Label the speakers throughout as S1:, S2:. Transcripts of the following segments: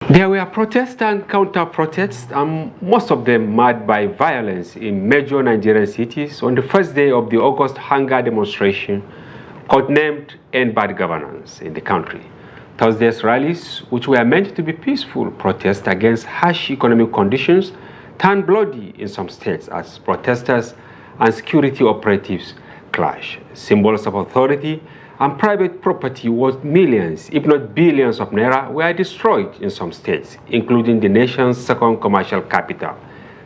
S1: There were protests and counter-protests, and most of them marked by violence in major Nigerian cities on the first day of the August hunger demonstration codenamed End Bad Governance in the country. Thursday's rallies, which were meant to be peaceful protests against harsh economic conditions, turned bloody in some states as protesters and security operatives clash. Symbols of authority and private property worth millions, if not billions of naira, were destroyed in some states, including the nation's second commercial capital,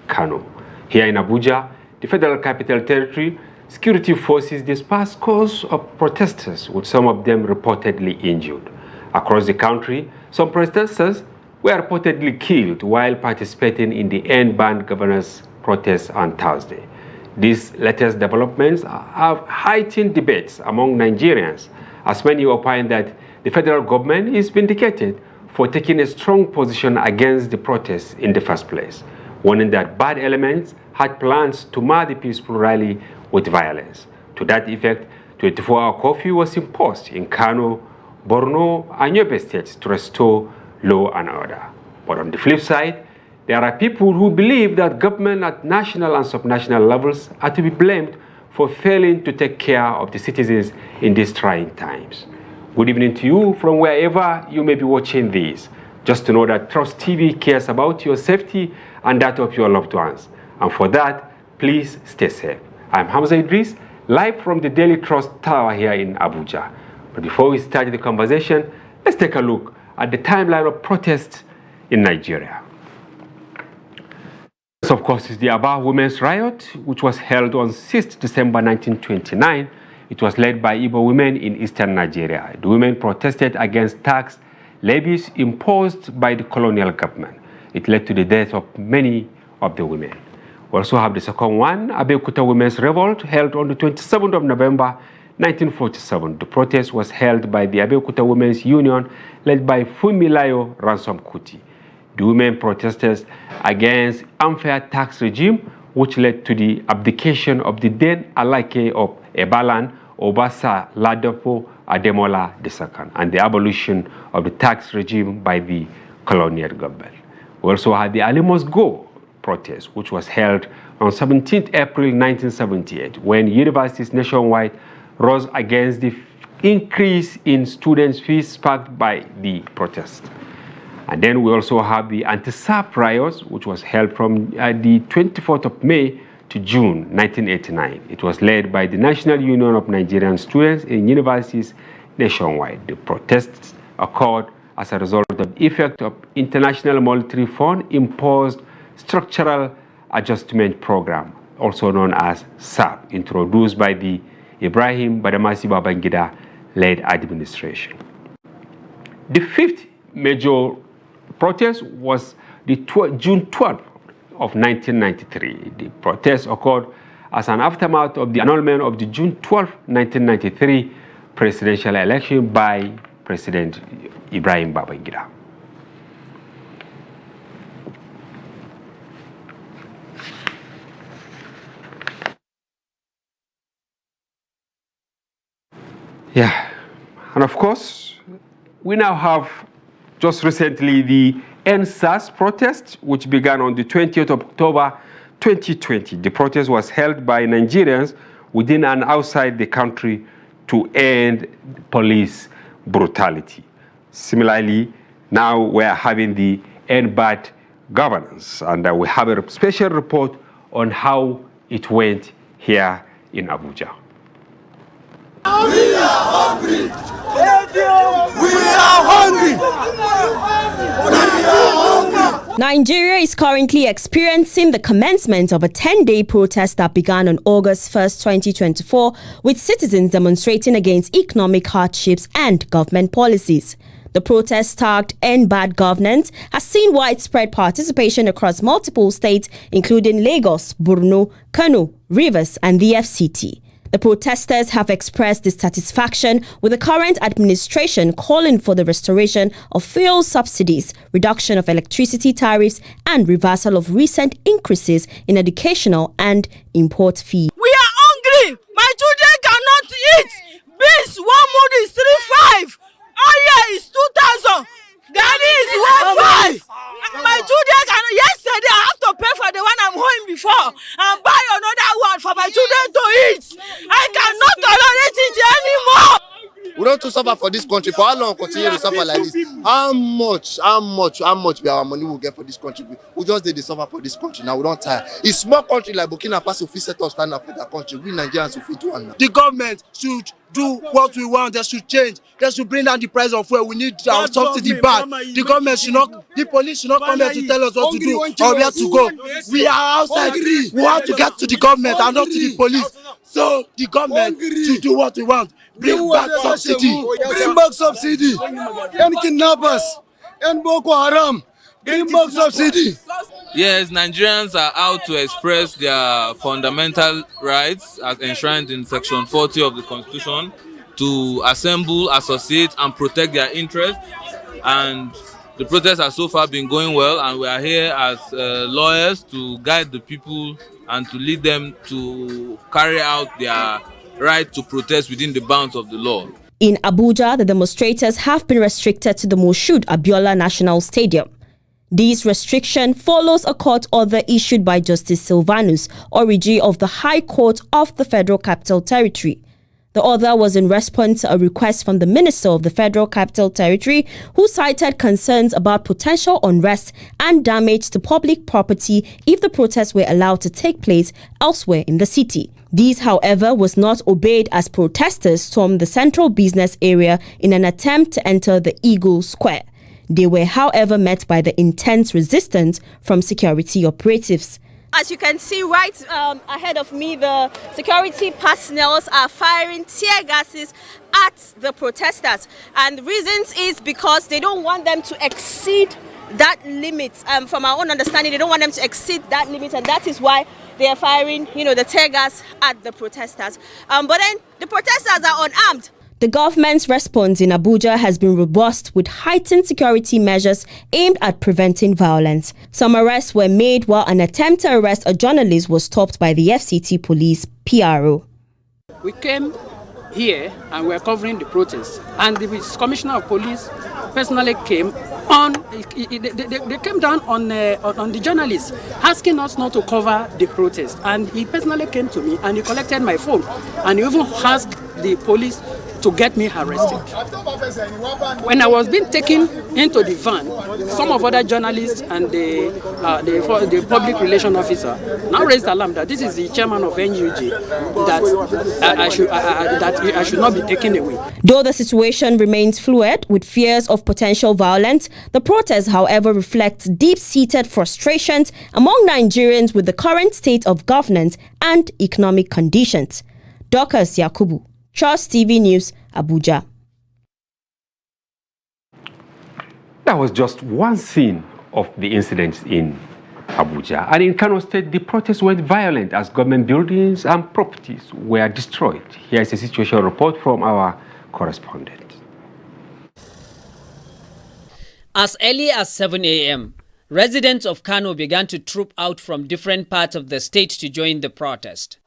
S1: Kano. Here in Abuja, the Federal Capital Territory, security forces dispersed scores of protesters, with some of them reportedly injured. Across the country, some protesters were reportedly killed while participating in the End Bad Governance protests on Thursday. These latest developments have heightened debates among Nigerians, as many opine that the federal government is vindicated for taking a strong position against the protests in the first place, warning that bad elements had plans to mar the peaceful rally with violence. To that effect, 24-hour curfew was imposed in Kano, Borno, and Yobe states to restore law and order. But on the flip side, there are people who believe that government at national and subnational levels are to be blamed for failing to take care of the citizens in these trying times. Good evening to you from wherever you may be watching this. Just to know that Trust TV cares about your safety and that of your loved ones. And for that, please stay safe. I'm Hamza Idris, live from the Daily Trust Tower here in Abuja. But before we start the conversation, let's take a look at the timeline of protests in Nigeria. This, of course, is the Abrak Women's Riot, which was held on 6th December 1929. It was led by Igbo women in eastern Nigeria. The women protested against tax levies imposed by the colonial government. It led to the death of many of the women. We also have the second one, Abeokuta Women's Revolt, held on the 27th of November 1947. The protest was held by the Abeokuta Women's Union, led by Funmilayo Ransom Kuti. The women protested against unfair tax regime, which led to the abdication of the then Alake of Ebalan, Obasa Ladapo Ademola II, and the abolition of the tax regime by the colonial government. We also had the Alimos Go protest, which was held on 17th April 1978, when universities nationwide rose against the increase in students' fees sparked by the protest. And then we also have the anti-SAP riots, which was held from the 24th of May to June 1989. It was led by the National Union of Nigerian Students in universities nationwide. The protests occurred as a result of the effect of International Monetary Fund imposed Structural Adjustment Program, also known as SAP, introduced by the Ibrahim Badamasi Babangida-led administration. The fifth major protest was the June 12th of 1993. The protest occurred as an aftermath of the annulment of the June 12, 1993 presidential election by President Ibrahim Babangida. Yeah, and of course, we now have just recently the NSAS protest, which began on the 20th of October 2020. The protest was held by Nigerians within and outside the country to end police brutality. Similarly, now we're having the End Bad Governance, and we have a special report on how it went here in Abuja.
S2: We are hungry. We are hungry. We are hungry.
S3: Nigeria is currently experiencing the commencement of a 10-day protest that began on August 1st, 2024, with citizens demonstrating against economic hardships and government policies. The protest tagged End Bad Governance has seen widespread participation across multiple states, including Lagos, Borno, Kano, Rivers, and the FCT. The protesters have expressed dissatisfaction with the current administration, calling for the restoration of fuel subsidies, reduction of electricity tariffs, and reversal of recent increases in educational and import fees.
S4: We are hungry. My children cannot eat. Beans, 1 mood is 3.5. Oil is 2,000. Gari is 1.5.
S5: to suffer for this country. For how long continue to suffer like this? How much be our money will get for this country? We just did the suffer for this country. Now we don't tire. It's small country like Burkina Faso fit set us stand up for that country. We Nigerians will fit do one now.
S6: The government should do what we want. They should change. They should bring down the price of fuel. We need our subsidy back. The government should not, the police should not come here to tell us what to do or where to go. We are outside. We want to get to the government and not to the police. So the government should do what we want. Bring back subsidy.
S2: Bring back subsidy. And kidnappers. And Boko Haram. Bring back subsidy.
S7: Yes, Nigerians are out to express their fundamental rights as enshrined in Section 40 of the Constitution to assemble, associate, and protect their interests. And the protests have so far been going well, and we are here as lawyers to guide the people and to lead them to carry out their right to protest within the bounds of the law.
S3: In Abuja, the demonstrators have been restricted to the Moshood Abiola National Stadium. This restriction follows a court order issued by Justice Silvanus Origi of the High Court of the Federal Capital Territory. The order was in response to a request from the Minister of the Federal Capital Territory, who cited concerns about potential unrest and damage to public property if the protests were allowed to take place elsewhere in the city. This, however, was not obeyed as protesters stormed the central business area in an attempt to enter the Eagle Square. They were, however, met by the intense resistance from security operatives.
S4: As you can see right ahead of me, the security personnel are firing tear gases at the protesters. And the reasons is because they don't want them to exceed that limit. From our own understanding, they don't want them to exceed that limit, and that is why they are firing, the tear gas at the protesters. But then the protesters are unarmed.
S3: The government's response in Abuja has been robust with heightened security measures aimed at preventing violence. Some arrests were made while an attempt to arrest a journalist was stopped by the FCT police PRO.
S8: We came here and we are covering the protest, and the Commissioner of Police personally came on. They came down on the journalists, asking us not to cover the protest, and he personally came to me and he collected my phone, and he even asked the police to get me arrested. When I was being taken into the van, some of other journalists and the public relation officer now raised alarm that this is the chairman of NUG, that I should not be taken away.
S3: Though the situation remains fluid with fears of potential violence, the protests, however, reflect deep-seated frustrations among Nigerians with the current state of governance and economic conditions. Dorcas Yakubu, Trust TV News, Abuja.
S1: That was just one scene of the incidents in Abuja. And in Kano State, the protests went violent as government buildings and properties were destroyed. Here is a situation report from our correspondent.
S9: As early as 7 a.m., residents of Kano began to troop out from different parts of the state to join the protest.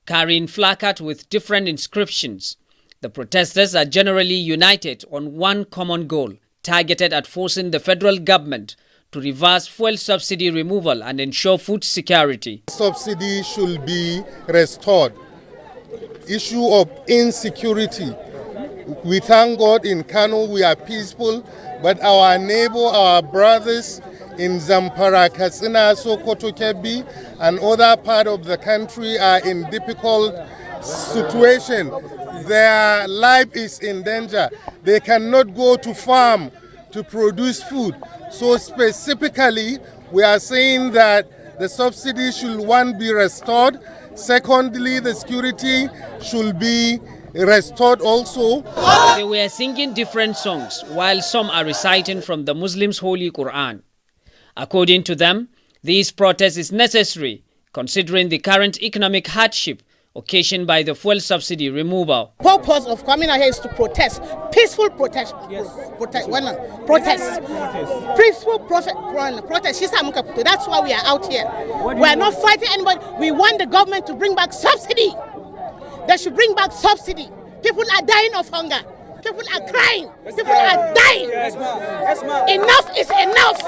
S9: Carrying placards with different inscriptions, the protesters are generally united on one common goal, targeted at forcing the federal government to reverse fuel subsidy removal and ensure food security.
S10: Subsidy should be restored. Issue of insecurity. We thank God in Kano we are peaceful, but our neighbor, our brothers in Zamfara, Katsina, Sokoto, Kebbi, and other part of the country are in difficult situation. Their life is in danger. They cannot go to farm to produce food. So specifically, we are saying that the subsidy should, one, be restored. Secondly, the security should be restored also.
S9: They were singing different songs while some are reciting from the Muslims' Holy Quran. According to them, this protest is necessary considering the current economic hardship occasioned by the fuel subsidy removal.
S11: The purpose of coming out here is to protest, peaceful protest. Yes. Protest. Peaceful protest. That's why we are out here. We are not fighting anybody. We want the government to bring back subsidy. They should bring back subsidy. People are dying of hunger. People are crying. People are dying. Enough is enough.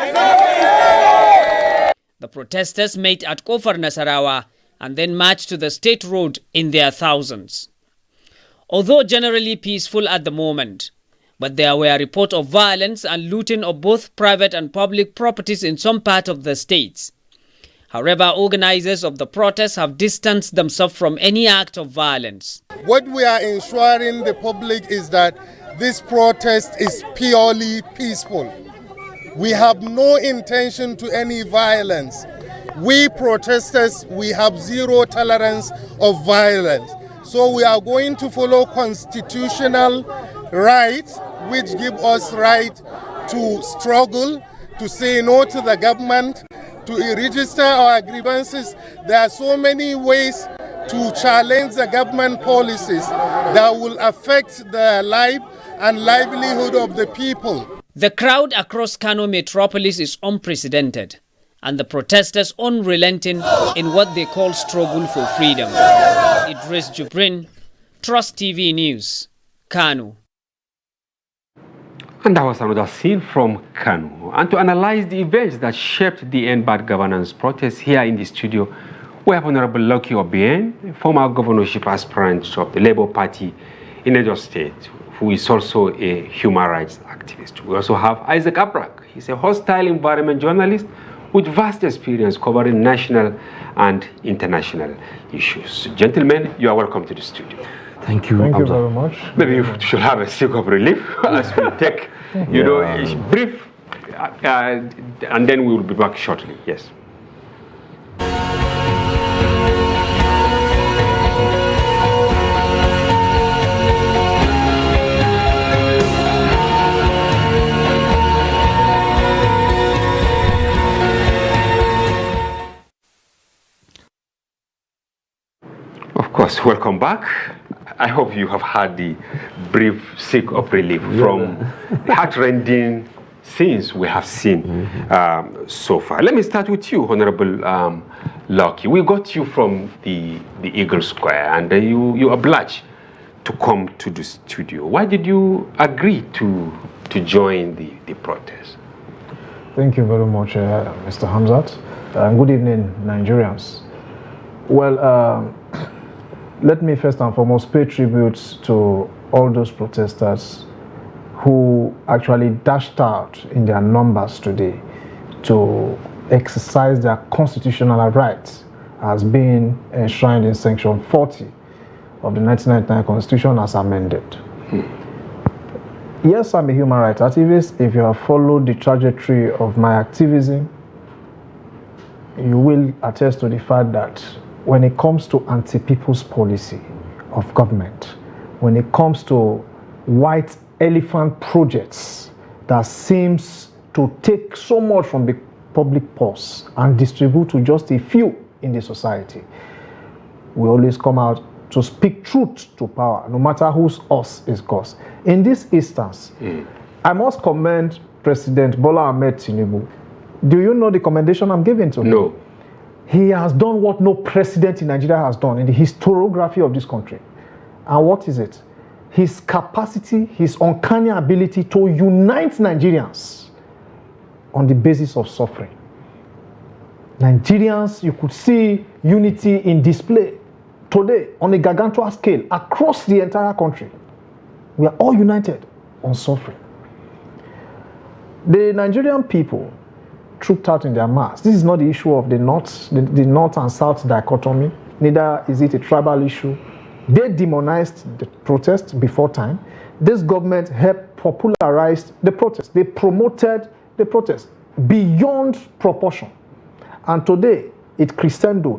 S9: The protesters met at Kofar Nasarawa, and then marched to the state road in their thousands. Although generally peaceful at the moment, but there were reports of violence and looting of both private and public properties in some part of the states. However, organizers of the protests have distanced themselves from any act of violence.
S10: What we are ensuring the public is that this protest is purely peaceful. We have no intention to any violence. We protesters, we have zero tolerance of violence. So we are going to follow constitutional rights, which give us right to struggle, to say no to the government, to register our grievances. There are so many ways to challenge the government policies that will affect the life and livelihood of the people.
S9: The crowd across Kano metropolis is unprecedented, and the protesters unrelenting in what they call struggle for freedom. Idris Jubrin, Trust TV News, Kano.
S1: And that was another scene from Kano. And to analyze the events that shaped the End Bad Governance protest here in the studio, we have Honorable Lucky Obiyen, former governorship aspirant of the Labour Party in Edo State, who is also a human rights activist. We also have Isaac Abrak. He's a hostile environment journalist with vast experience covering national and international issues. Gentlemen, you are welcome to the studio.
S12: Thank you. Thank you very much.
S1: Maybe you should have a stick of relief as we take, a brief, and then we will be back shortly. Yes. Of course, welcome back. I hope you have had the brief stick of relief from heart-rending scenes we have seen so far. Let me start with you, Honorable Lucky. We got you from the Eagle Square, and you obliged to come to the studio. Why did you agree to join the protest?
S12: Thank you very much, Mr. Hamza. Good evening, Nigerians. Well, let me first and foremost pay tribute to all those protesters who actually dashed out in their numbers today to exercise their constitutional rights as being enshrined in Section 40 of the 1999 Constitution as amended. Yes, I'm a human rights activist. If you have followed the trajectory of my activism, you will attest to the fact that when it comes to anti-people's policy of government, when it comes to white elephant projects that seems to take so much from the public purse and distribute to just a few in the society, we always come out to speak truth to power, no matter whose us is cause. In this instance, I must commend President Bola Ahmed Tinubu. Do you know the commendation I'm giving to him?
S1: No.
S12: He has done what no president in Nigeria has done in the historiography of this country. And what is it? His capacity, his uncanny ability to unite Nigerians on the basis of suffering. Nigerians, you could see unity in display today on a gargantuan scale across the entire country. We are all united on suffering. The Nigerian people trooped out in their mass. This is not the issue of the North and South dichotomy. Neither is it a tribal issue. They demonized the protest before time. This government helped popularize the protest. They promoted the protest beyond proportion. And today, it crescendoed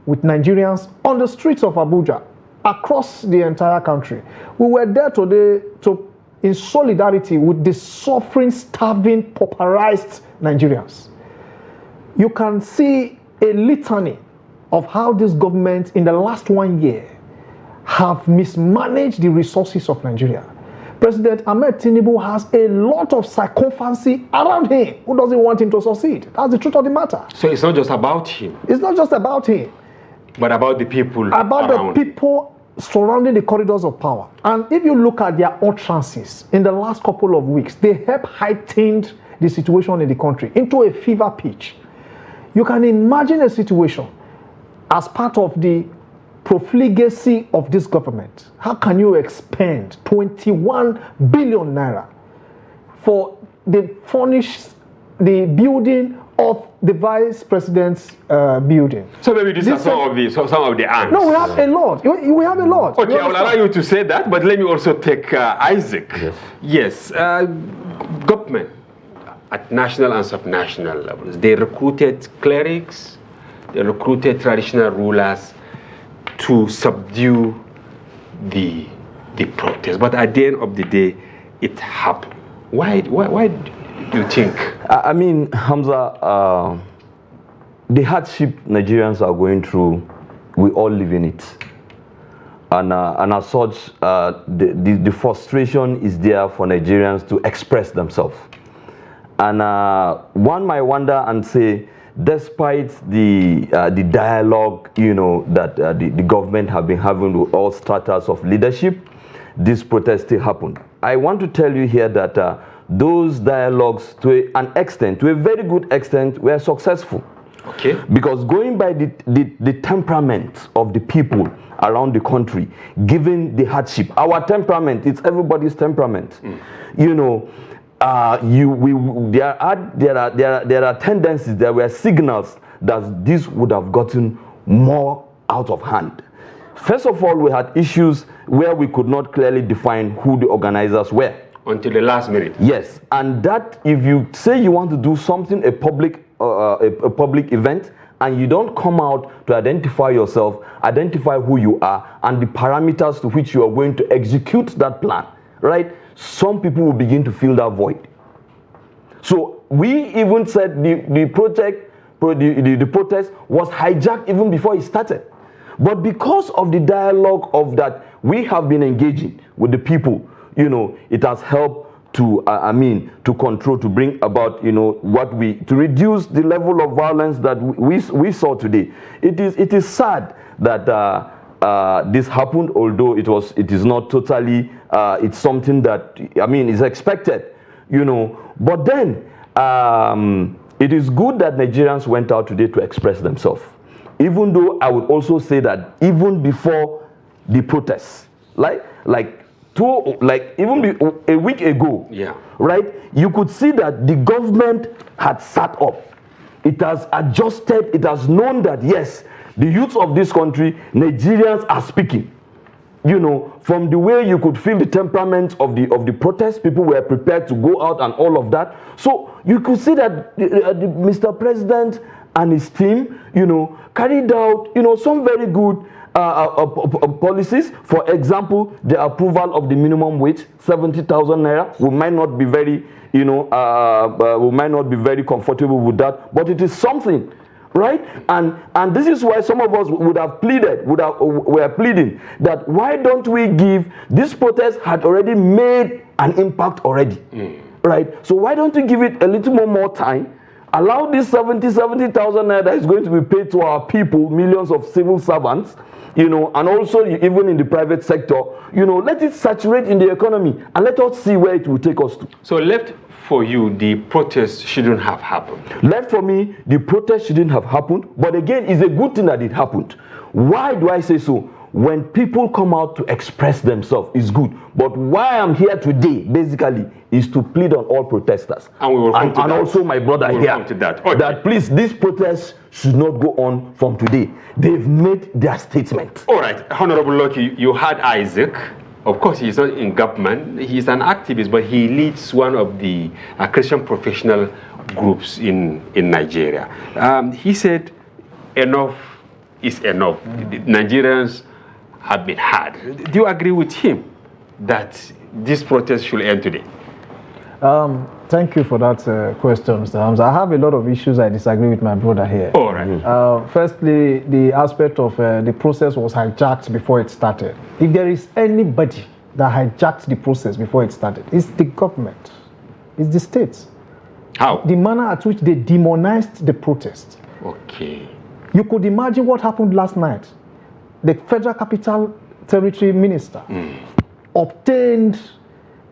S12: with Nigerians on the streets of Abuja, across the entire country. We were there today in solidarity with the suffering, starving, pauperized Nigerians. You can see a litany of how this government in the last 1 year have mismanaged the resources of Nigeria. President Ahmed Tinubu has a lot of sycophancy around him who doesn't want him to succeed. That's the truth of the matter.
S1: So it's not just about him.
S12: It's not just about him.
S1: But about the people
S12: About
S1: around.
S12: the people surrounding the corridors of power. And if you look at their utterances in the last couple of weeks, they have heightened the situation in the country into a fever pitch. You can imagine a situation as part of the profligacy of this government, how can you expend 21 billion naira for the building of the vice president's building?
S1: So maybe these are some of the answers.
S12: No, we have a lot. We have a lot.
S1: Okay, I will allow you to say that, but let me also take Isaac. Yes. Government at national and subnational levels, they recruited clerics, they recruited traditional rulers to subdue the protest. But at the end of the day, it happened. Why do you think?
S13: I mean, Hamza, the hardship Nigerians are going through, we all live in it. And as such, the frustration is there for Nigerians to express themselves. And one might wonder and say, despite the dialogue, that the government have been having with all stratas of leadership, this protest still happened. I want to tell you here that those dialogues, to an extent, to a very good extent, were successful.
S1: Okay.
S13: Because going by the temperament of the people around the country, given the hardship, our temperament, it's everybody's temperament. There are tendencies, there were signals that this would have gotten more out of hand. First of all, we had issues where we could not clearly define who the organizers were.
S1: Until the last minute.
S13: Yes, and that if you say you want to do something, a public event, and you don't come out to identify yourself, identify who you are, and the parameters to which you are going to execute that plan, right? Some people will begin to fill that void. So we even said the protest was hijacked even before it started. But because of the dialogue of that we have been engaging with the people, it has helped to, to control, to bring about, to reduce the level of violence that we saw today. It is sad that this happened, although it is not totally, it's something that, is expected, But then, it is good that Nigerians went out today to express themselves. Even though I would also say that even before the protests, even a week ago, right, you could see that the government had sat up. It has adjusted, it has known that, yes, the youth of this country, Nigerians are speaking. From the way you could feel the temperament of the protest, people were prepared to go out and all of that. So you could see that Mr. President and his team, carried out, some very good policies. For example, the approval of the minimum wage, 70,000 naira. We might not be very, we might not be very comfortable with that, but it is something, right? And this is why some of us would have pleaded, were pleading that why don't we give, this protest had already made an impact already, right? So why don't we give it a little more time? Allow this 70,000 naira that is going to be paid to our people, millions of civil servants, and also even in the private sector, let it saturate in the economy and let us see where it will take us to.
S1: So left for you, the protest shouldn't have happened.
S13: Left for me, the protest shouldn't have happened, but again, it's a good thing that it happened. Why do I say so? When people come out to express themselves, it's good. But why I'm here today, basically, is to plead on all protesters.
S1: And we will come to that.
S13: And also my brother
S1: we will
S13: here.
S1: Come to that. Okay.
S13: That please, this protest should not go on from today. They've made their statement.
S1: All right, Honorable Lucky, you had Isaac. Of course, he's not in government. He's an activist, but he leads one of the Christian professional groups in Nigeria. He said, enough is enough. Nigerians have been hard. Do you agree with him that this protest should end today?
S12: Thank you for that question, Mr. Hamza. I have a lot of issues I disagree with my brother here.
S1: All right.
S12: Firstly, the aspect of the process was hijacked before it started. If there is anybody that hijacked the process before it started, it's the government, it's the states.
S1: How?
S12: The manner at which they demonized the protest.
S1: Okay.
S12: You could imagine what happened last night. The Federal Capital Territory Minister obtained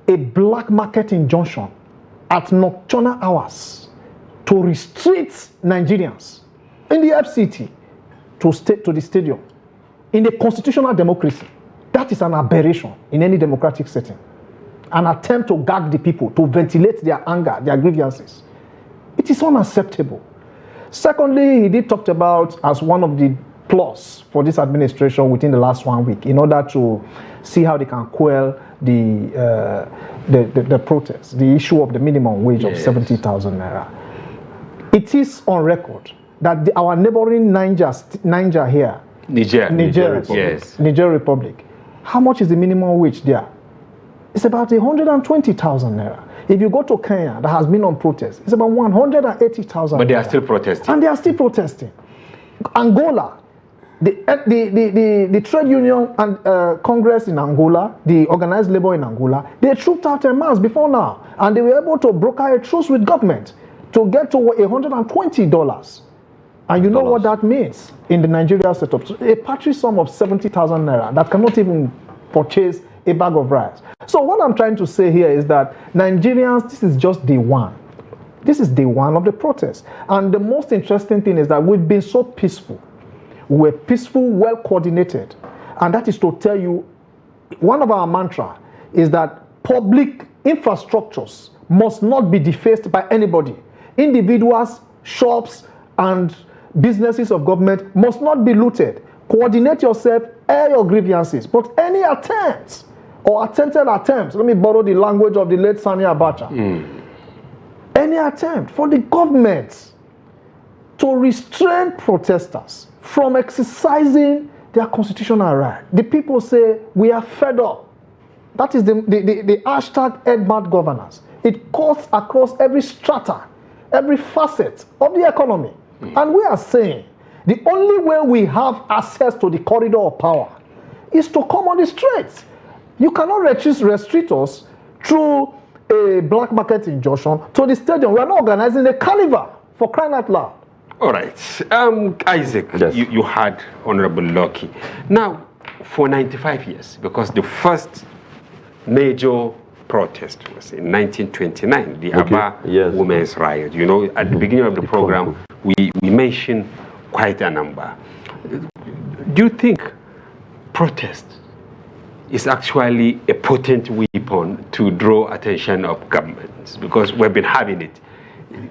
S12: a black market injunction at nocturnal hours to restrict Nigerians in the FCT. to the stadium in a constitutional democracy. That is an aberration in any democratic setting. An attempt to gag the people, to ventilate their anger, their grievances. It is unacceptable. Secondly, he did talk about as one of the plus for this administration within the last 1 week in order to see how they can quell the protest, the issue of the minimum wage of 70,000 naira. It is on record that our neighboring Niger here, Niger Republic, how much is the minimum wage there? It's about 120,000 naira. If you go to Kenya, that has been on protest, it's about 180,000.
S1: But they are still protesting.
S12: And they are still protesting. Angola, the trade union and Congress in Angola, the organized labor in Angola, they trooped out en masse before now, and they were able to broker a truce with government to get to $120. And you know what that means in the Nigeria setup? So a paltry sum of 70,000 naira that cannot even purchase a bag of rice. So what I'm trying to say here is that Nigerians, this is just day one. This is day one of the protest. And the most interesting thing is that we've been so peaceful. We're peaceful, well coordinated. And that is to tell you, one of our mantra is that public infrastructures must not be defaced by anybody. Individuals, shops, and businesses of government must not be looted. Coordinate yourself, air your grievances. But any attempts or attempted attempts, let me borrow the language of the late Sani Abacha, any attempt for the government to restrain protesters from exercising their constitutional right. The people say, we are fed up. That is the hashtag EdMart governance. It cuts across every strata, every facet of the economy. And we are saying, the only way we have access to the corridor of power is to come on the streets. You cannot restrict us through a black market injunction to the stadium. We are not organizing a carnival, for crying out loud.
S1: All right. Isaac, yes. you had Honorable Lucky. Now, for 95 years, because the first major protest was in 1929, the Abrak Women's Riot. You know, at the beginning of the program, we mentioned quite a number. Do you think protest is actually a potent weapon to draw attention of governments? Because we've been having it.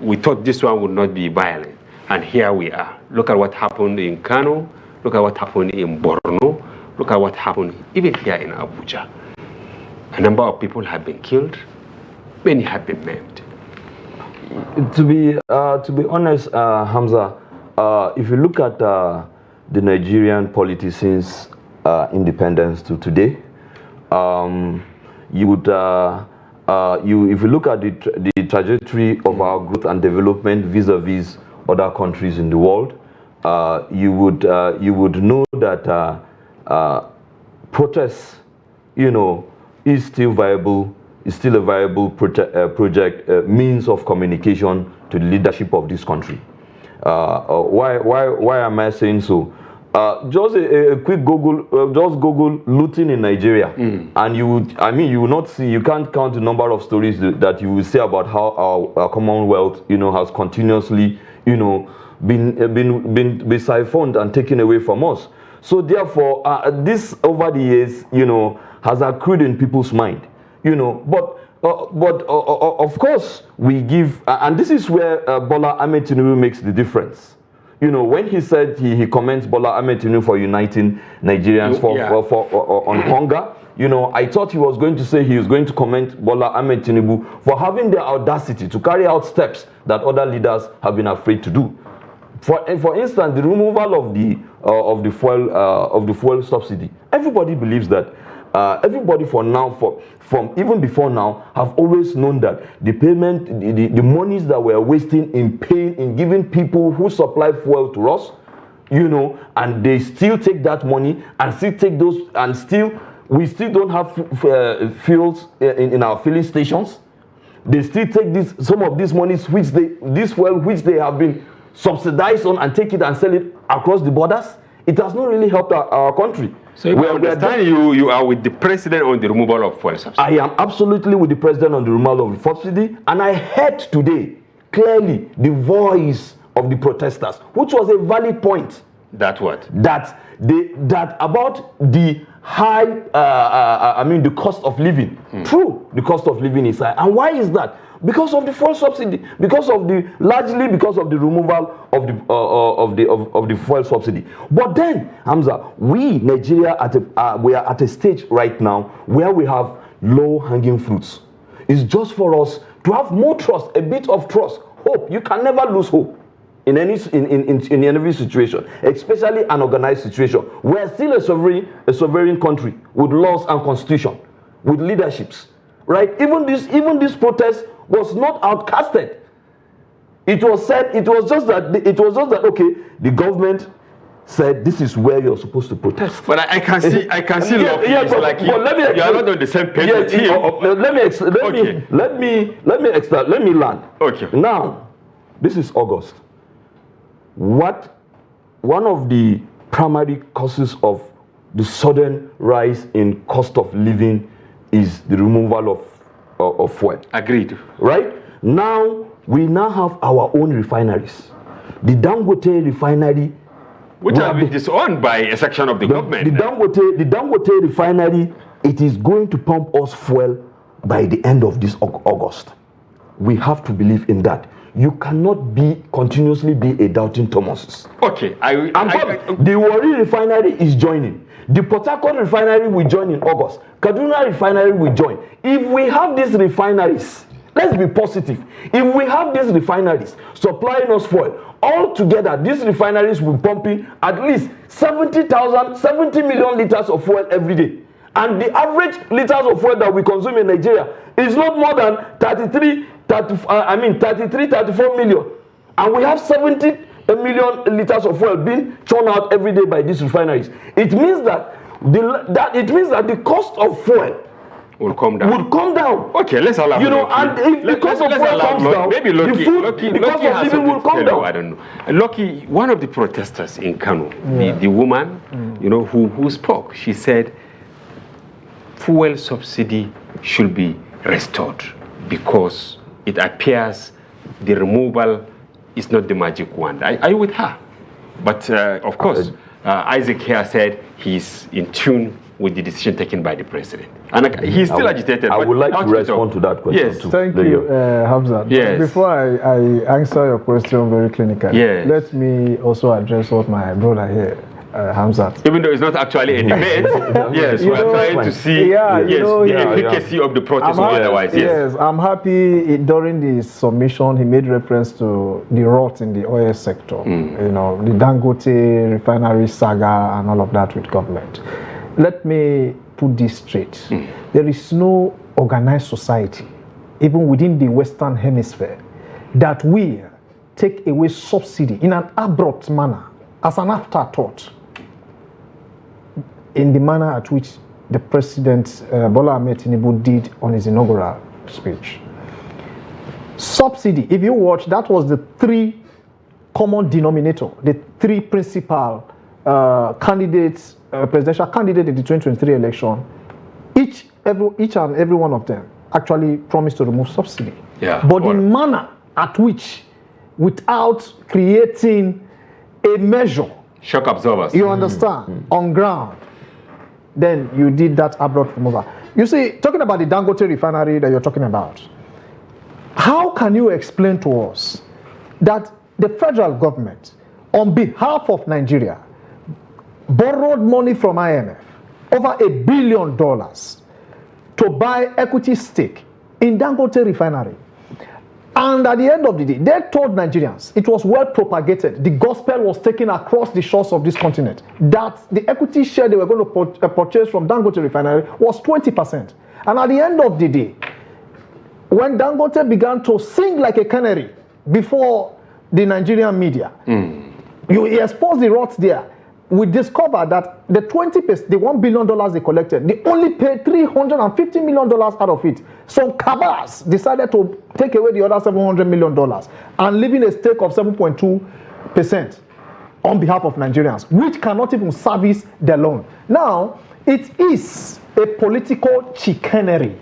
S1: We thought this one would not be violent. And here we are. Look at what happened in Kano. Look at what happened in Borno. Look at what happened even here in Abuja. A number of people have been killed. Many have been maimed.
S13: To be honest, Hamza, if you look at the Nigerian politics since independence to today, you would, if you look at the trajectory of our growth and development vis-a-vis other countries in the world, you would know that protest, is still viable. Is still a viable project means of communication to the leadership of this country. Why am I saying so? Just a quick Google, just Google looting in Nigeria, and you will not see, you can't count the number of stories that you will see about how our Commonwealth, has continuously, been siphoned and taken away from us. So therefore, this over the years, has accrued in people's mind, but of course we give, and this is where Bola Ahmed Tinubu makes the difference. When he said he commends Bola Ahmed Tinubu for uniting Nigerians on hunger, I thought he was going to say he was going to commend Bola Ahmed Tinubu for having the audacity to carry out steps that other leaders have been afraid to do. For instance, the removal of the fuel subsidy. Everybody believes that. Everybody from even before now have always known that the payment, the monies that we're wasting in giving people who supply fuel to us, and they still take that money and still take those, and we still don't have fuels in our filling stations. They still take some of these monies this fuel which they have been subsidized on, and take it and sell it across the borders. It has not really helped our country.
S1: So you are with the president on the removal of fuel subsidy?
S13: I am absolutely with the president on the removal of the subsidy, and I heard today clearly the voice of the protesters, which was a valid point.
S1: That what?
S13: That about the high, the cost of living. True, the cost of living is high. And why is that? Because of the fuel subsidy, largely because of the removal of the fuel subsidy. But then, Hamza, we Nigeria we are at a stage right now where we have low-hanging fruits. It's just for us to have more trust, a bit of trust, hope. You can never lose hope in any situation, especially an organized situation. We are still a sovereign country with laws and constitution, with leaderships, right? Even this protest was not outcasted. It was just that okay, the government said this is where you're supposed to protest.
S1: But I can see Lucky. But you are not on the same page with him.
S13: Let me land.
S1: Okay.
S13: Now, this is August. One of the primary causes of the sudden rise in cost of living is the removal of fuel.
S1: Agreed.
S13: Right? Now, we have our own refineries. The Dangote refinery,
S1: which has been disowned by a section of the government.
S13: The Dangote refinery, it is going to pump us fuel by the end of this August. We have to believe in that. You cannot continuously be a doubting Thomas.
S1: Okay.
S13: The Warri refinery is joining. The Port Harcourt refinery will join in August. Kaduna refinery will join. If we have these refineries, let's be positive. If we have these refineries supplying us fuel, all together, these refineries will pump in at least 70 million liters of fuel every day. And the average liters of fuel that we consume in Nigeria is not more than 34 million. And we have 70 million liters of fuel being churned out every day by these refineries. It means that the cost of fuel
S1: will come down. Okay, let's allow.
S13: And if the cost of fuel comes down,
S1: maybe
S13: the cost of living will come down.
S1: I don't know. Lucky, one of the protesters in Kano, the woman, who spoke, she said, fuel subsidy should be restored because it appears the removal is not the magic wand. Are you with her? But of course, Isaac here said he's in tune with the decision taken by the president. And he's still agitated.
S13: I would like to respond to that question.
S1: Yes.
S12: Thank you, Hamza.
S1: Yes.
S12: Before I answer your question very clinically, let me also address what my brother here, Hamza.
S1: Even though it's not actually a debate, yes, we are trying to see the efficacy of the protest or otherwise.
S12: Yes, I'm happy during the submission he made reference to the rot in the oil sector, the Dangote refinery saga and all of that with government. Let me put this straight. There is no organized society, even within the Western Hemisphere, that will take away subsidy in an abrupt manner, as an afterthought, in the manner at which the President Bola Ahmed Tinubu did on his inaugural speech. Subsidy, if you watch, that was the three common denominator, the three principal candidates, presidential candidate in the 2023 election. Each and every one of them actually promised to remove subsidy. But the manner at which, without creating a measure,
S1: shock absorbers,
S12: you understand, on ground, then you did that abrupt removal. You see, talking about the Dangote refinery that you're talking about, how can you explain to us that the federal government, on behalf of Nigeria, borrowed money from IMF, over $1 billion, to buy equity stake in Dangote refinery? And at the end of the day, they told Nigerians, it was well propagated, the gospel was taken across the shores of this continent, that the equity share they were going to purchase from Dangote refinery was 20%. And at the end of the day, when Dangote began to sing like a canary before the Nigerian media, you exposed the rots there. We discovered that the 20%, the $1 billion they collected, they only paid $350 million out of it. Some cabals decided to take away the other $700 million and leaving a stake of 7.2% on behalf of Nigerians, which cannot even service the loan. Now, it is a political chicanery.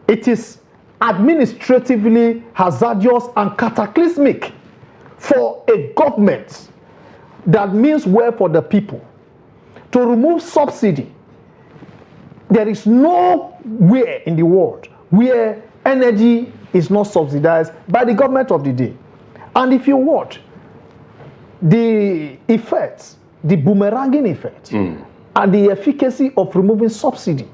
S12: It is administratively hazardous and cataclysmic for a government that means well for the people, to remove subsidy. There is nowhere in the world where energy is not subsidized by the government of the day. And if you watch, the effects, the boomeranging effect, and the efficacy of removing subsidy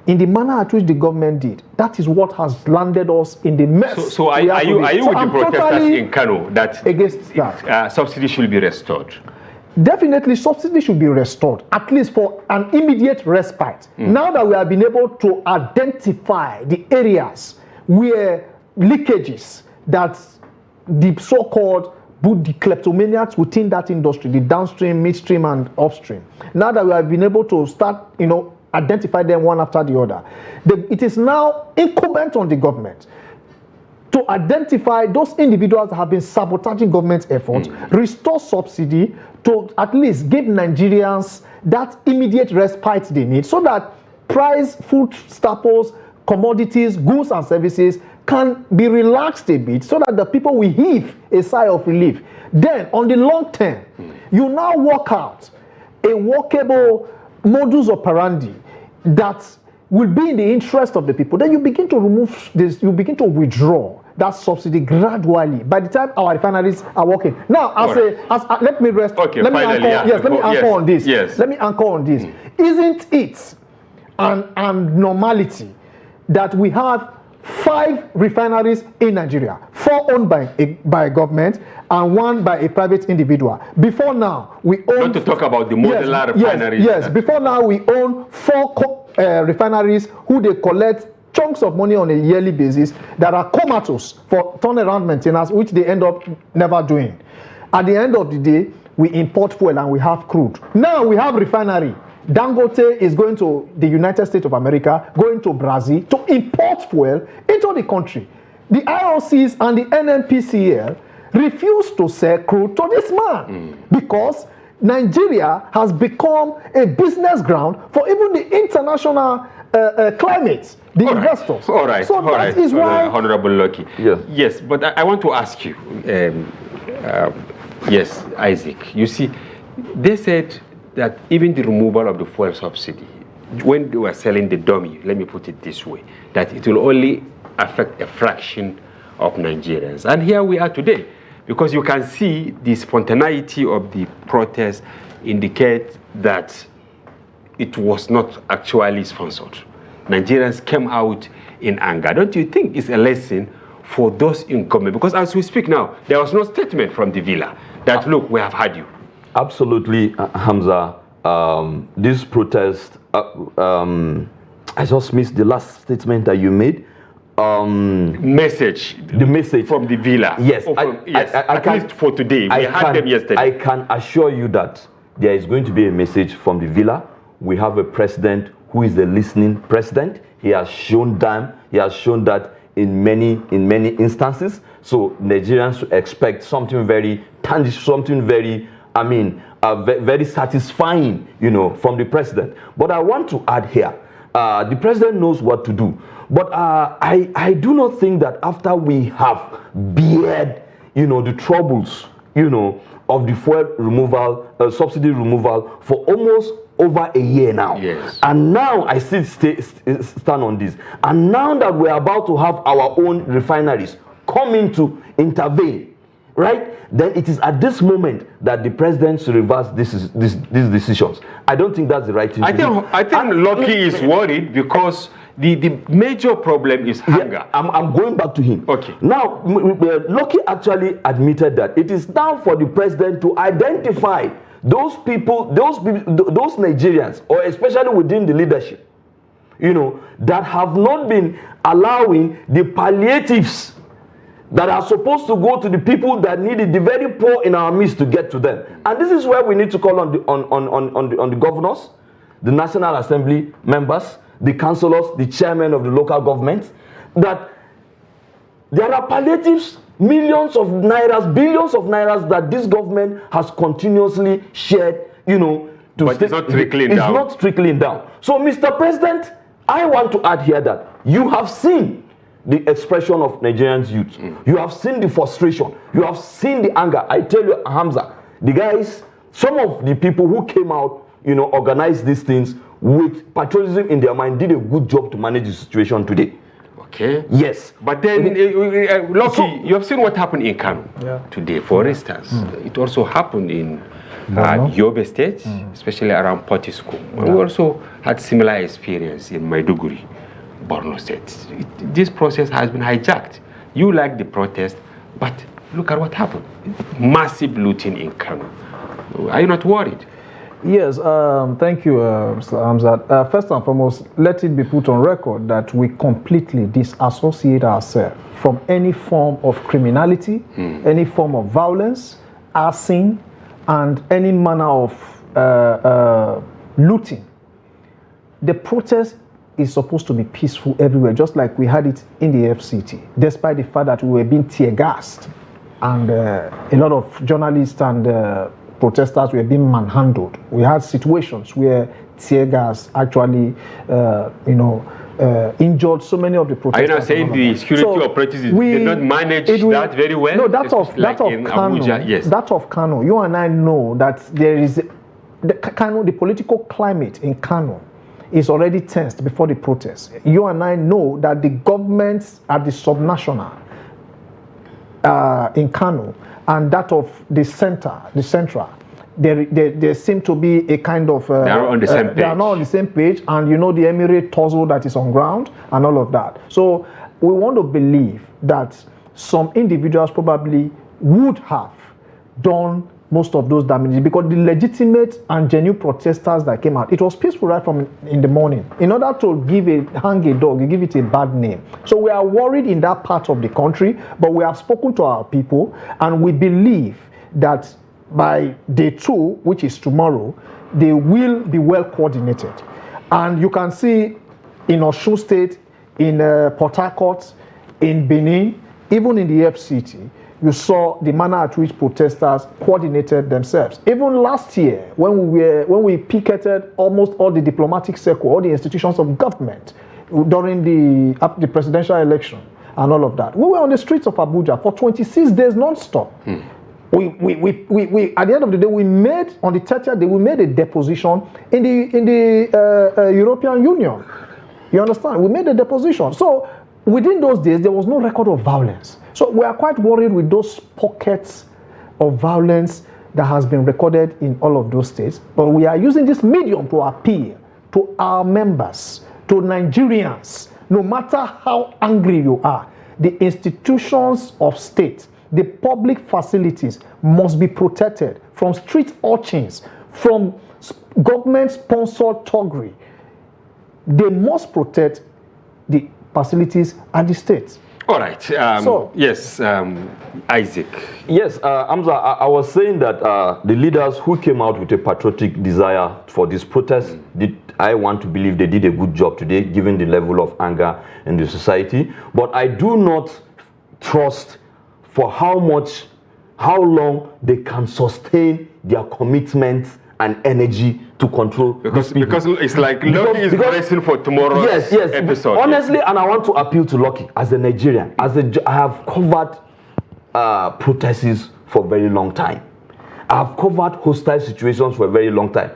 S12: in the manner at which the government did, that is what has landed us in the mess.
S1: So are you with the protesters totally in Kano that
S12: against that
S1: subsidy should be restored?
S12: Definitely, subsidy should be restored, at least for an immediate respite. Now that we have been able to identify the areas where leakages that the so-called the kleptomaniacs within that industry, the downstream, midstream, and upstream. Now that we have been able to start, identify them one after the other, it is now incumbent on the government to identify those individuals that have been sabotaging government efforts, restore subsidy to at least give Nigerians that immediate respite they need so that price, food staples, commodities, goods and services can be relaxed a bit so that the people will heave a sigh of relief. Then, on the long term, you now work out a workable modus operandi that will be in the interest of the people. Then you begin to remove this, you begin to withdraw that subsidy gradually. By the time our refineries are working. Now, let me rest.
S1: Okay,
S12: let me
S1: finally,
S12: anchor, let me anchor on this.
S1: Yes.
S12: Let me anchor on this. Isn't it an normality that we have 5 refineries in Nigeria, 4 owned by government and 1 by a private individual? Before now, we own...
S1: Not to talk about the modular refineries.
S12: Yes. Before now, we own 4 refineries who they collect chunks of money on a yearly basis that are comatose for turnaround maintenance, which they end up never doing. At the end of the day, we import fuel and we have crude. Now we have refinery. Dangote is going to the United States of America, going to Brazil to import fuel into the country. The IOCs and the NNPCL refuse to sell crude to this man because Nigeria has become a business ground for even the international climate, the investors.
S1: All right.
S12: So that is why...
S1: Honorable Lucky. Yes, but I want to ask you, yes, Isaac, you see, they said that even the removal of the fuel subsidy, when they were selling the dummy, let me put it this way, that it will only affect a fraction of Nigerians. And here we are today, because you can see the spontaneity of the protest indicate that it was not actually sponsored. Nigerians came out in anger. Don't you think it's a lesson for those in government? Because as we speak now, there was no statement from the villa that, look, we have had you.
S13: Absolutely, Hamza. This protest, I just missed the last statement that you made.
S1: The message from the villa.
S13: Yes,
S1: at least for today. We had them yesterday.
S13: I can assure you that there is going to be a message from the villa. We have a president who is a listening president. He has shown that in many instances. So Nigerians should expect something very tangible, something very, very satisfying, from the president. But I want to add here, the president knows what to do. But I do not think that after we have bared, the troubles, of the fuel removal, subsidy removal for almost over a year now.
S1: Yes.
S13: And now I still stand on this. And now that we're about to have our own refineries coming to intervene, right? Then it is at this moment that the president should reverse these decisions. I don't think that's the right thing to do.
S1: I think Lucky is worried because the major problem is hunger.
S13: Yeah, I'm going back to him.
S1: Okay.
S13: Now, Lucky actually admitted that it is now for the president to identify those people, those Nigerians, or especially within the leadership, that have not been allowing the palliatives that are supposed to go to the people that need it, the very poor in our midst, to get to them. And this is where we need to call on the governors, the National Assembly members, the councillors, the chairman of the local governments, that there are palliatives, millions of nairas, billions of nairas that this government has continuously shared,
S1: but it's not trickling down.
S13: It's not trickling down. So, Mr. President, I want to add here that you have seen the expression of Nigerians' youth. You have seen the frustration. You have seen the anger. I tell you, Hamza, the guys some of the people who came out, organized these things with patriotism in their mind, did a good job to manage the situation today.
S1: Okay.
S13: Yes.
S1: But then, Lucky, you have seen what happened in Kano today, for instance. It also happened in Yobe State, especially around Potiskum. We also had similar experience in Maiduguri, Borno State. This process has been hijacked. You like the protest, but look at what happened. Massive looting in Kano. Are you not worried?
S12: Yes, thank you, Mr. Hamza. First and foremost, let it be put on record that we completely disassociate ourselves from any form of criminality, any form of violence, arson, and any manner of looting. The protest is supposed to be peaceful everywhere, just like we had it in the FCT, despite the fact that we were being tear-gassed, and a lot of journalists and protesters were being manhandled. We had situations where tear gas actually, injured so many of the protesters.
S1: Are you not saying the security operatives did not manage that very well?
S12: No, that of Kano.
S1: Abuja, yes.
S12: That of Kano. You and I know that there is the political climate in Kano is already tensed before the protest. You and I know that the governments at the subnational in Kano and that of the central, there seem to be a kind of
S1: they are on the same page.
S12: They are not on the same page, and the emirate tussle that is on ground and all of that. So we want to believe that some individuals probably would have done most of those damages, because the legitimate and genuine protesters that came out, it was peaceful right from in the morning. In order to hang a dog, you give it a bad name. So we are worried in that part of the country, but we have spoken to our people, and we believe that by day 2, which is tomorrow, they will be well coordinated. And you can see in Osun State, in Port Harcourt, in Benin, even in the FCT, you saw the manner at which protesters coordinated themselves. Even last year, when we picketed almost all the diplomatic circle, all the institutions of government during the presidential election and all of that, we were on the streets of Abuja for 26 days non-stop. We at the end of the day, on the 30th day, we made a deposition in the European Union. You understand? We made a deposition. So within those days, there was no record of violence. So we are quite worried with those pockets of violence that has been recorded in all of those states. But we are using this medium to appeal to our members, to Nigerians, no matter how angry you are. The institutions of state, the public facilities must be protected from street urchins, from government-sponsored thuggery. They must protect the facilities at the state.
S1: All right. Yes, Isaac.
S13: Yes, Hamza, I was saying that the leaders who came out with a patriotic desire for this protest, I want to believe they did a good job today, given the level of anger in the society. But I do not trust for how long they can sustain their commitment and energy to control
S1: because it's like Lucky is bracing for tomorrow's episode.
S13: Honestly, and I want to appeal to Lucky as a Nigerian. I have covered protests for a very long time. I have covered hostile situations for a very long time.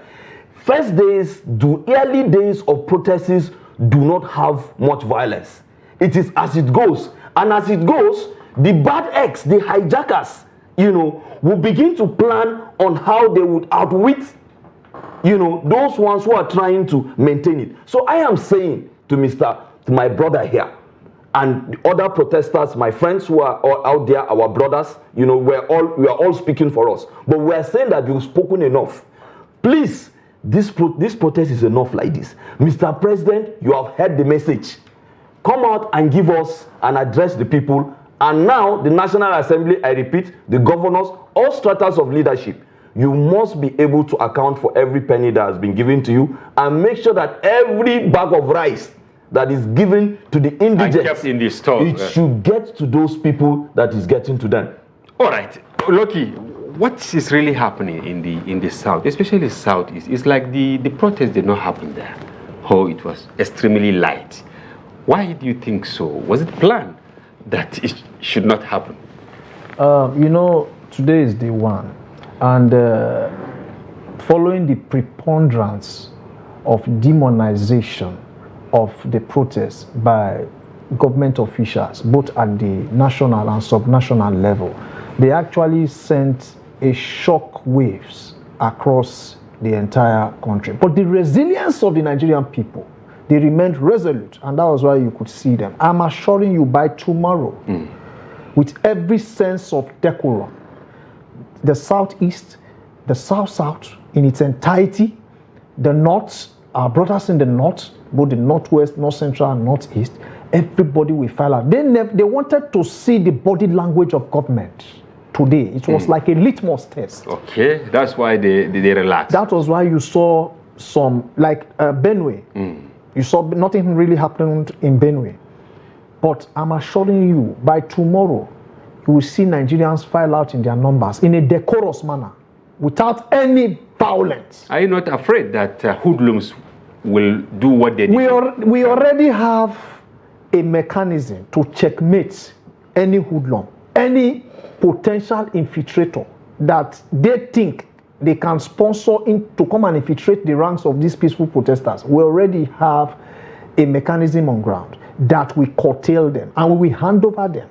S13: Early days of protests do not have much violence. It is as it goes, and as it goes, the bad eggs, the hijackers, will begin to plan on how they would outwit, those ones who are trying to maintain it. So I am saying to my brother here, and the other protesters, my friends who are all out there, our brothers, we are all speaking for us. But we are saying that you've spoken enough. Please, this protest is enough like this. Mr. President, you have heard the message. Come out and give us and address the people. And now, the National Assembly, I repeat, the governors, all stratas of leadership, you must be able to account for every penny that has been given to you and make sure that every bag of rice that is given to the indigents,
S1: kept in the store,
S13: it should get to those people that is getting to them.
S1: All right, Lucky, what is really happening in the south, especially the southeast? It's like the protest did not happen there. Oh, it was extremely light. Why do you think so? Was it planned that it should not happen?
S12: Today is day 1, and following the preponderance of demonization of the protests by government officials, both at the national and subnational level, they actually sent a shock waves across the entire country. But the resilience of the Nigerian people, they remained resolute, and that was why you could see them. I'm assuring you, by tomorrow, with every sense of decorum, the Southeast, the South-South in its entirety, the North, our brothers in the North, both the Northwest, North Central, and Northeast, everybody will file out. They wanted to see the body language of government today. It was like a litmus test.
S1: Okay, that's why they relaxed.
S12: That was why you saw some, like Benue. You saw nothing really happened in Benue. But I'm assuring you, by tomorrow, you will see Nigerians file out in their numbers in a decorous manner, without any violence.
S1: Are you not afraid that hoodlums will do what they do?
S12: We already have a mechanism to checkmate any hoodlum, any potential infiltrator that they think they can sponsor in to come and infiltrate the ranks of these peaceful protesters. We already have a mechanism on ground that we curtail them and we will hand over them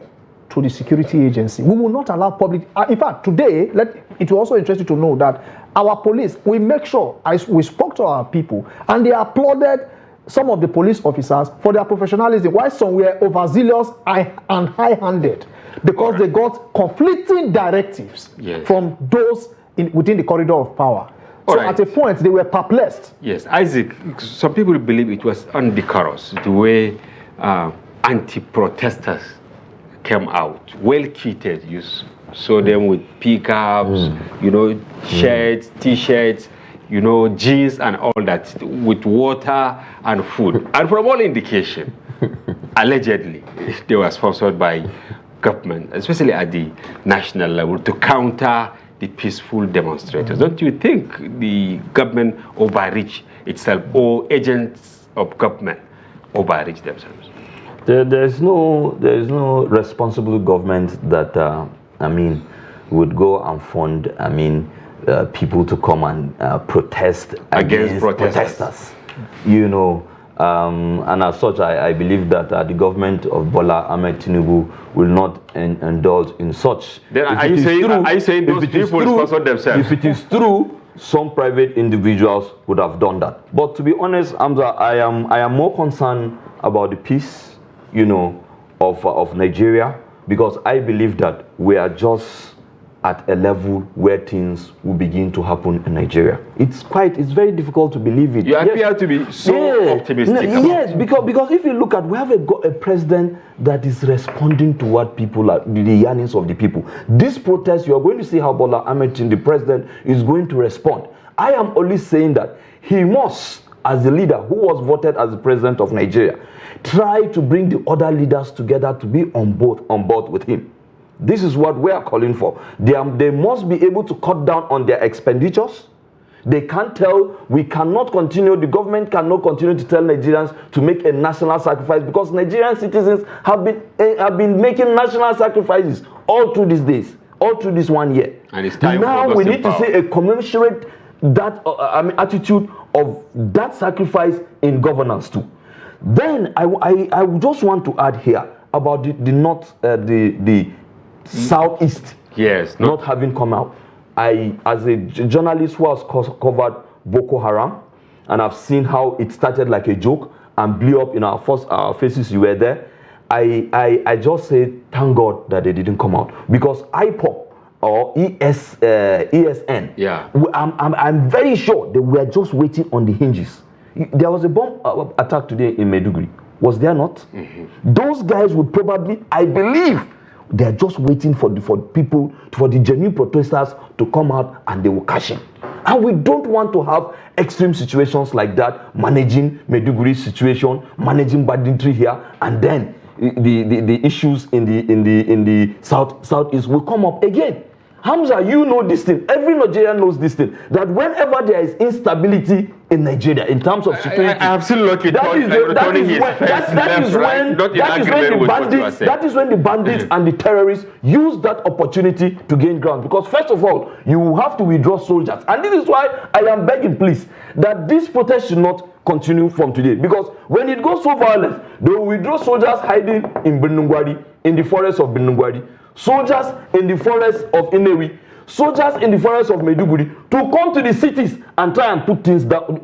S12: to the security agency. We will not allow public. In fact, today, it will also interest you to know that our police, we make sure, we spoke to our people, and they applauded some of the police officers for their professionalism, while some were overzealous and high-handed, because they got conflicting directives from those within the corridor of power. So at a point, they were perplexed.
S1: Yes, Isaac, some people believe it was undecorous, the way anti-protesters came out, well treated. You saw them with pickups, shirts, t-shirts, jeans and all that, with water and food. And from all indication, allegedly, they were sponsored by government, especially at the national level, to counter the peaceful demonstrators. Don't you think the government overreached itself, or agents of government overreached themselves?
S13: There is no responsible government that would go and fund people to come and protest against protesters. And as such, I believe that the government of Bola Ahmed Tinubu will not indulge in such.
S1: Then are you saying those people sponsored themselves?
S13: If it is true, some private individuals would have done that. But to be honest, Hamza, I am more concerned about the peace, of Nigeria, because I believe that we are just at a level where things will begin to happen in Nigeria. It's very difficult to believe it.
S1: You appear to be so optimistic.
S13: Yes, because if you look at, we have a president that is responding to what people are, the yearnings of the people. This protest, you are going to see how Bola Ahmed Tinubu, the president, is going to respond. I am only saying that he must, as the leader who was voted as the president of Nigeria, try to bring the other leaders together to be on board with him. This is what we are calling for. They must be able to cut down on their expenditures. They can't we cannot continue, the government cannot continue to tell Nigerians to make a national sacrifice, because Nigerian citizens have been making national sacrifices all through these days, all through this 1 year.
S1: And it's time
S13: now
S1: for
S13: we need to see a commensurate attitude of that sacrifice in governance too. Then I just want to add here about the Southeast, not having come out. As a journalist who has covered Boko Haram, and I've seen how it started like a joke and blew up in our faces. You were there. I just say thank God that they didn't come out, because IPOP or ESN, I'm very sure they were just waiting on the hinges. There was a bomb attack today in Maiduguri. Was there not? Those guys would probably, I believe, they are just waiting for the genuine protesters to come out, and they will cash in. And we don't want to have extreme situations like that, managing Maiduguri situation, managing banditry here, and then the issues in the southeast will come up again. Hamza, you know this thing. Every Nigerian knows this thing. That whenever there is instability in Nigeria in terms of security,
S1: I absolutely
S13: that is when the bandits and the terrorists use that opportunity to gain ground. Because first of all, you have to withdraw soldiers, and this is why I am begging, please, that this protest should not continue from today. Because when it goes so violent, they will withdraw soldiers hiding in Benungwari, in the forest of Benungwari, soldiers in the forest of Inewi, soldiers in the forest of Meduguri, to come to the cities and try and put things down,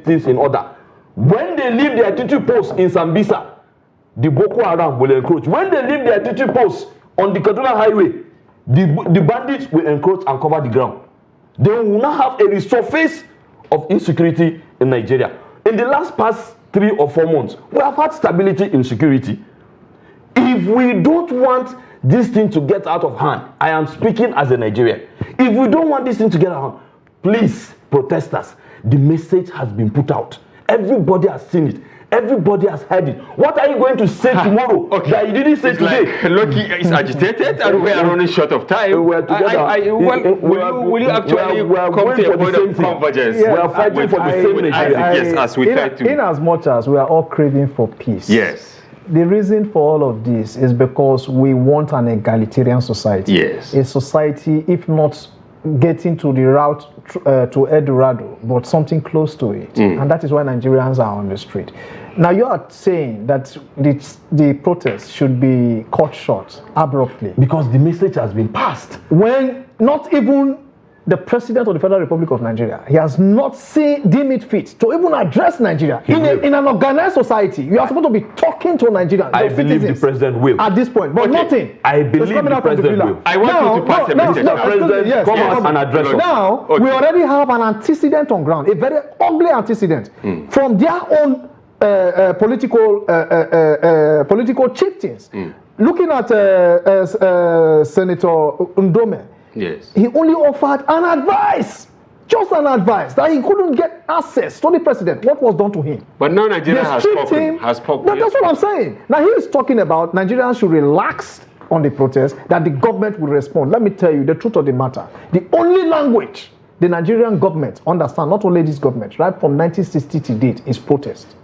S13: things in order. When they leave their duty posts in Sambisa, the Boko Haram will encroach. When they leave their duty posts on the Kaduna Highway, the bandits will encroach and cover the ground. They will not have a resurface of insecurity in Nigeria. In the past 3 or 4 months, we have had stability in security. If we don't want this thing to get out of hand, I am speaking as a Nigerian. If we don't want this thing to get out of hand, please, protesters, the message has been put out. Everybody has seen it. Everybody has heard it. What are you going to say tomorrow that you didn't say today?
S1: Like Lucky is agitated and we are running short of time.
S13: We are together.
S1: Will you actually come to a point of convergence?
S13: We are fighting for the same Nigeria.
S1: Yes, as we try to.
S12: In as much as we are all craving for peace.
S1: Yes.
S12: The reason for all of this is because we want an egalitarian society.
S1: Yes.
S12: A society, if not getting to the route to El Dorado, but something close to it. And that is why Nigerians are on the street. Now you are saying that the protest should be cut short abruptly.
S13: Because the message has been passed.
S12: When not even the President of the Federal Republic of Nigeria, he has not deemed it fit to even address Nigeria. In an organized society, you are supposed to be talking to Nigerians.
S13: I believe the President will.
S12: At this point, but nothing.
S13: I believe the President will.
S1: I want you to pass a message.
S13: President, come out and address us.
S12: Now, we already have an antecedent on ground, a very ugly antecedent from their own political chieftains. Looking at Senator Ndome,
S1: yes,
S12: he only offered an advice, just an advice, that he couldn't get access to the president. What was done to him?
S1: But now Nigeria has spoken.
S12: That's what I'm saying. Now he is talking about Nigerians should relax on the protest, that the government will respond. Let me tell you the truth of the matter. The only language the Nigerian government understand, not only this government, right from 1960 to date, is protest.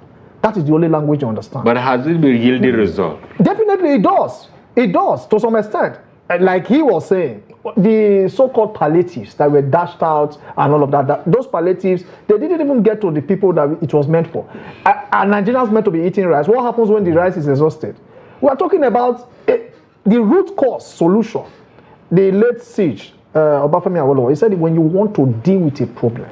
S12: That is the only language you understand.
S1: But has it been yielding result?
S12: Definitely it does. It does, to some extent. Like he was saying, the so-called palliatives that were dashed out and all of that, those palliatives, they didn't even get to the people that it was meant for. Are Nigerians meant to be eating rice? What happens when the rice is exhausted? We are talking about the root cause solution. The late siege, Obafemi Awolowo, he said when you want to deal with a problem,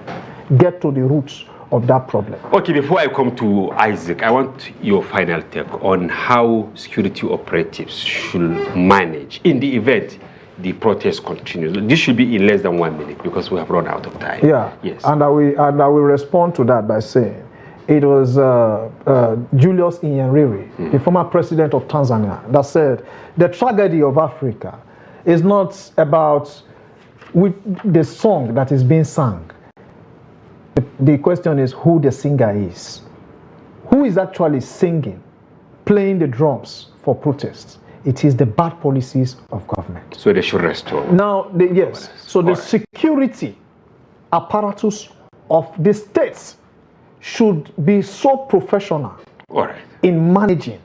S12: get to the roots of that problem.
S1: Okay, before I come to Isaac, I want your final take on how security operatives should manage in the event the protest continues. This should be in less than 1 minute because we have run out of time.
S12: Yeah.
S1: Yes.
S12: And I will respond to that by saying it was Julius Nyerere, the former president of Tanzania, that said the tragedy of Africa is not about the song that is being sung. The question is who the singer is. Who is actually singing, playing the drums for protests? It is the bad policies of government.
S1: So they should restore.
S12: Now, yes. So the security apparatus of the states should be so professional in managing.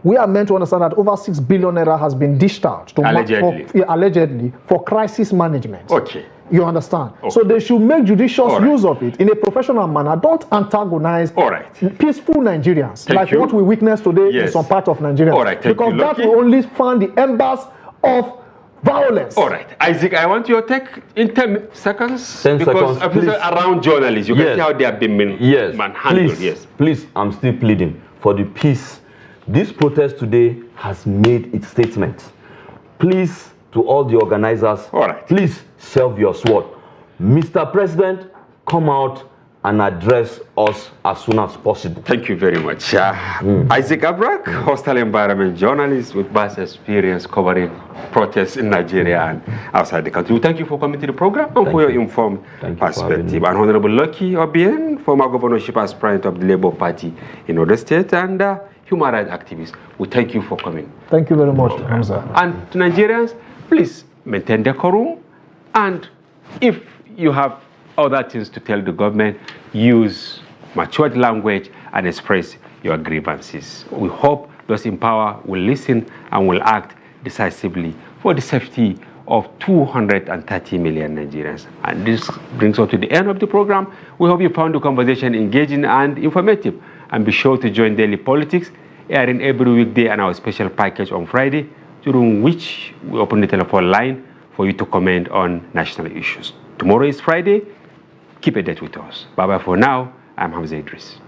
S12: We are meant to understand that over 6 billion naira has been dished out to allegedly for crisis management.
S1: Okay.
S12: You understand? Okay. So they should make judicious use of it in a professional manner. Don't antagonize peaceful Nigerians what we witnessed today in some part of Nigeria. Because that will only fan the embers of violence.
S1: All right. Isaac, I want your take in 10 seconds.
S13: 10
S1: because
S13: seconds,
S1: around journalists, you can see how they have been manhandled.
S13: Please, I'm still pleading for the peace. This protest today has made its statement. Please, to all the organizers, please serve your sword. Mr. President, come out and address us as soon as possible.
S1: Thank you very much. Isaac Abrak, hostile environment journalist with vast experience covering protests in Nigeria and outside the country. Thank you for coming to the program and for your informed perspective. And Honorable Lucky Obiyen, former governorship aspirant of the Labour Party in Odo State and human rights activist, we thank you for coming.
S12: Thank you very much, Hamza.
S1: And to Nigerians, please maintain decorum, and if you have other things to tell the government, use matured language and express your grievances. We hope those in power will listen and will act decisively for the safety of 230 million Nigerians. And this brings us to the end of the program. We hope you found the conversation engaging and informative. And be sure to join Daily Politics, airing every weekday and our special package on Friday, during which we open the telephone line for you to comment on national issues. Tomorrow is Friday. Keep a date with us. Bye-bye for now. I'm Hamza Idris.